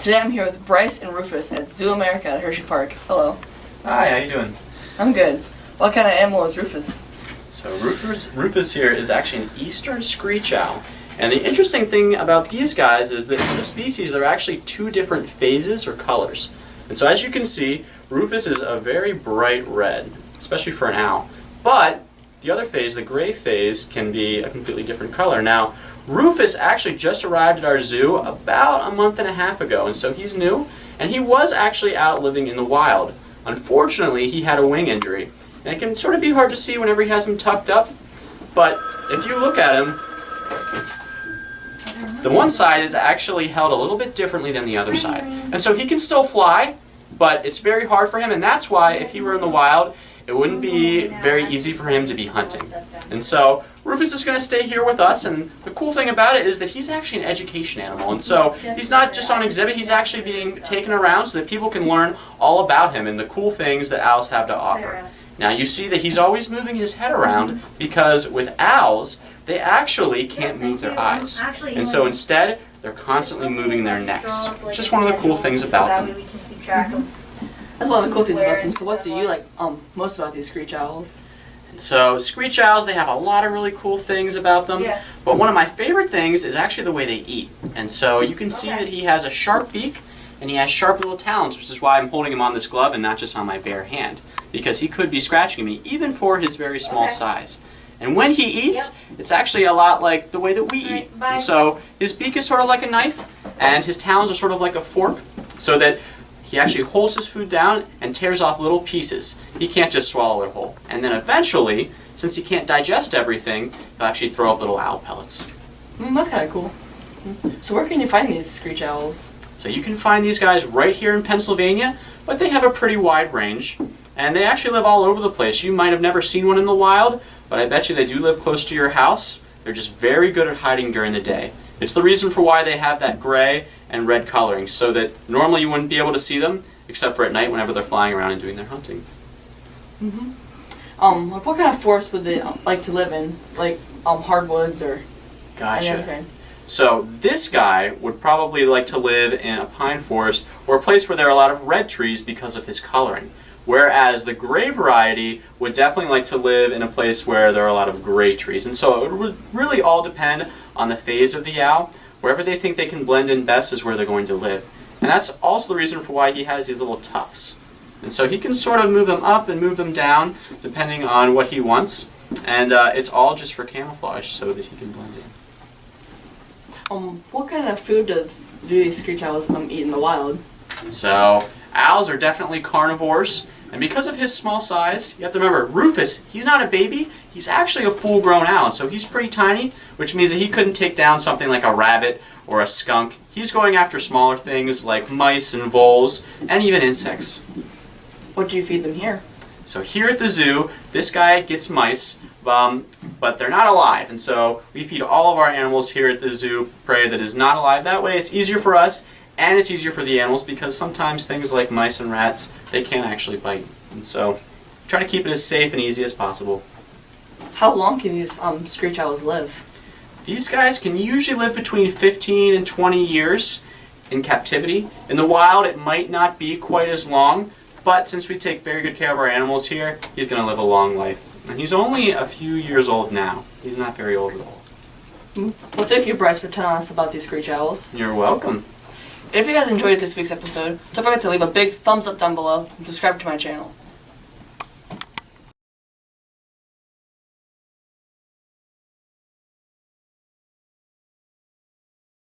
Today I'm here with Bryce and Rufus at Zoo America at Hershey Park. Hello. Hi, how you doing? I'm good. What kind of animal is Rufus? So Rufus here is actually an eastern screech owl. And the interesting thing about these guys is that in the species there are actually two different phases or colors. And so as you can see, Rufus is a very bright red, especially for an owl. But the other phase, the gray phase, can be a completely different color. Now, Rufus actually just arrived at our zoo about a month and a half ago, and so he's new, and he was actually out living in the wild. Unfortunately, he had a wing injury, and it can sort of be hard to see whenever he has him tucked up, but if you look at him, the one side is actually held a little bit differently than the other side. And so he can still fly, but it's very hard for him, and that's why if he were in the wild, it wouldn't be very easy for him to be hunting. And so Rufus is going to stay here with us, and the cool thing about it is that he's actually an education animal. And so he's not just on exhibit, he's actually being taken around so that people can learn all about him and the cool things that owls have to offer. Now you see that he's always moving his head around because with owls, they actually can't move their eyes. And so instead, they're constantly moving their necks. It's just one of the cool things about them. That's one of the cool things about them. So what do you like most about these screech owls? So screech owls, they have a lot of really cool things about them. Yes. But one of my favorite things is actually the way they eat. And so you can see that he has a sharp beak and he has sharp little talons, which is why I'm holding him on this glove and not just on my bare hand. Because he could be scratching me, even for his very small size. And when he eats, it's actually a lot like the way that we eat. And so his beak is sort of like a knife, and his talons are sort of like a fork, so that he actually holds his food down and tears off little pieces. He can't just swallow it whole. And then eventually, since he can't digest everything, he'll actually throw up little owl pellets. That's kind of cool. So where can you find these screech owls? So you can find these guys right here in Pennsylvania, but they have a pretty wide range. And they actually live all over the place. You might have never seen one in the wild, but I bet you they do live close to your house. They're just very good at hiding during the day. It's the reason for why they have that gray and red coloring, so that normally you wouldn't be able to see them, except for at night whenever they're flying around and doing their hunting. What kind of forest would they like to live in? Like hardwoods or anything? So this guy would probably like to live in a pine forest or a place where there are a lot of red trees because of his coloring. Whereas the gray variety would definitely like to live in a place where there are a lot of gray trees. And so it would really all depend on the phase of the owl. Wherever they think they can blend in best is where they're going to live. And that's also the reason for why he has these little tufts. And so he can sort of move them up and move them down depending on what he wants. And it's all just for camouflage so that he can blend in. What kind of food do these screech owls eat in the wild? So owls are definitely carnivores. And because of his small size, you have to remember, Rufus, he's not a baby, he's actually a full-grown owl, so he's pretty tiny, which means that he couldn't take down something like a rabbit or a skunk. He's going after smaller things like mice and voles, and even insects. What do you feed them here? So here at the zoo, this guy gets mice, but they're not alive, and so we feed all of our animals here at the zoo prey that is not alive. That way it's easier for us, and it's easier for the animals because sometimes things like mice and rats, they can't actually bite. And so try to keep it as safe and easy as possible. How long can these screech owls live? These guys can usually live between 15 and 20 years in captivity. In the wild, it might not be quite as long, but since we take very good care of our animals here, he's going to live a long life. And he's only a few years old now. He's not very old at all. Well, thank you, Bryce, for telling us about these screech owls. You're welcome. If you guys enjoyed this week's episode, don't forget to leave a big thumbs up down below and subscribe to my channel.